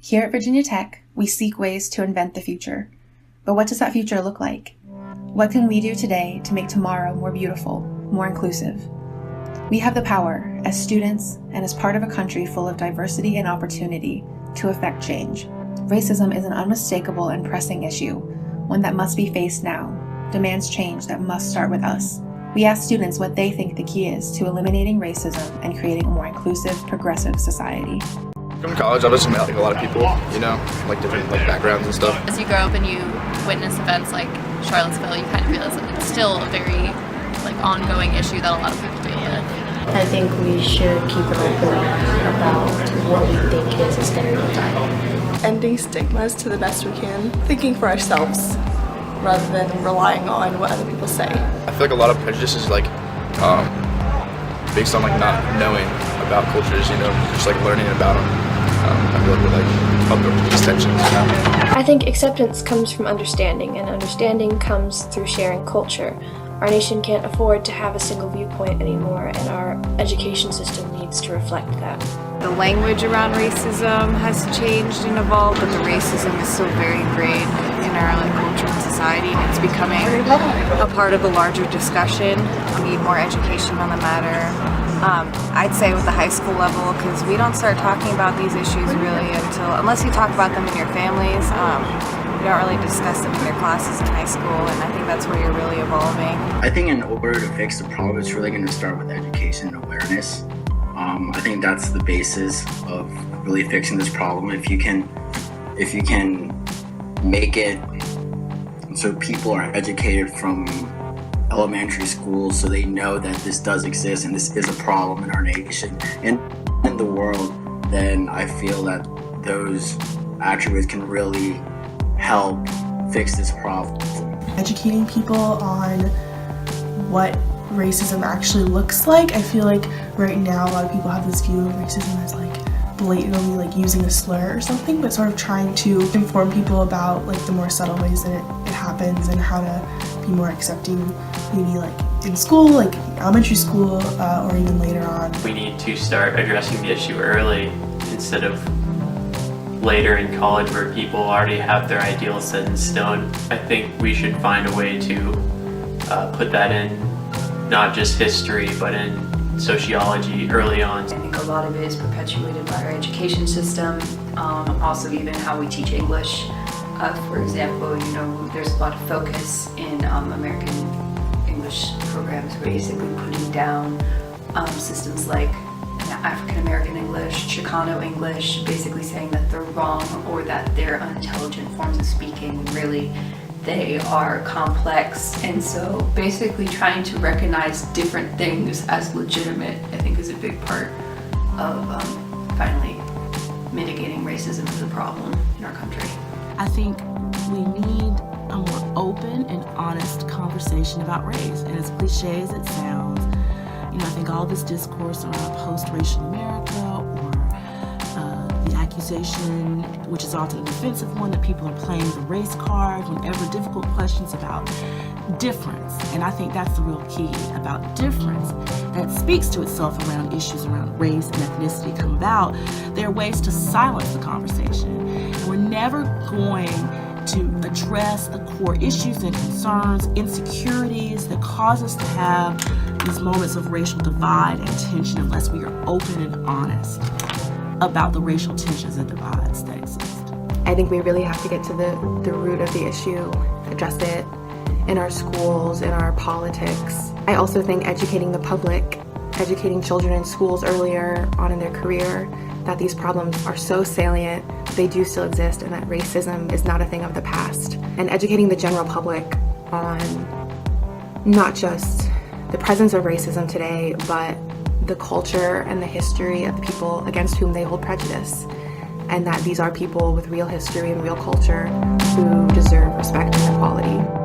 Here at Virginia Tech, we seek ways to invent the future. But what does that future look like? What can we do today to make tomorrow more beautiful, more inclusive? We have the power, as students and as part of a country full of diversity and opportunity, to affect change. Racism is an unmistakable and pressing issue, one that must be faced now, demands change that must start with us. We ask students what they think the key is to eliminating racism and creating a more inclusive, progressive society. From college, I've just met a lot of people, different backgrounds and stuff. As you grow up and you witness events like Charlottesville, you kind of realize that it's still a very ongoing issue that a lot of people deal with. I think we should keep it open about what we think is a stereotype. Ending stigmas to the best we can, thinking for ourselves rather than relying on what other people say. I feel like a lot of prejudice is based on not knowing about cultures, just learning about them. I feel like we help with these tensions. I think acceptance comes from understanding, and understanding comes through sharing culture. Our nation can't afford to have a single viewpoint anymore, and our education system needs to reflect that. The language around racism has changed and evolved, but the racism is still very ingrained in our culture and society. It's becoming a part of a larger discussion. We need more education on the matter. I'd say with the high school level, because we don't start talking about these issues really unless you talk about them in your families. You don't really discuss them in your classes in high school, and I think that's where you're really evolving. I think in order to fix the problem, it's really going to start with education and awareness. I think that's the basis of really fixing this problem. If you can make it so people are educated from elementary school, so they know that this does exist and this is a problem in our nation and in the world, then I feel that those attributes can really help fix this problem. Educating people on what racism actually looks like. I feel like right now a lot of people have this view of racism as blatantly using a slur or something, but sort of trying to inform people about the more subtle ways that it happens and how to be more accepting, maybe in school, elementary school, or even later on. We need to start addressing the issue early instead of later in college where people already have their ideals set in stone. I think we should find a way to put that in not just history but in sociology early on. I think a lot of it is perpetuated by our education system, also even how we teach English. For example, there's a lot of focus in American English programs basically putting down systems like African American English, Chicano English, basically saying that they're wrong or that they're unintelligent forms of speaking. Really, they are complex, and so basically trying to recognize different things as legitimate, I think, is a big part of finally mitigating racism as a problem in our country. I think we need a more open and honest conversation about race, and as cliche as it sounds, I think all this discourse around post-racial America or the accusation, which is often a defensive one, that people are playing the race card whenever difficult questions about difference. And I think that's the real key about difference that speaks to itself around issues around race and ethnicity come about. There are ways to silence the conversation. And we're never going to address the core issues and concerns, insecurities that cause us to have these moments of racial divide and tension unless we are open and honest about the racial tensions and divides that exist. I think we really have to get to the root of the issue, address it in our schools, in our politics. I also think educating the public, educating children in schools earlier on in their career, that these problems are so salient, they do still exist, and that racism is not a thing of the past. And educating the general public on not just the presence of racism today, but the culture and the history of the people against whom they hold prejudice, and that these are people with real history and real culture who deserve respect and equality.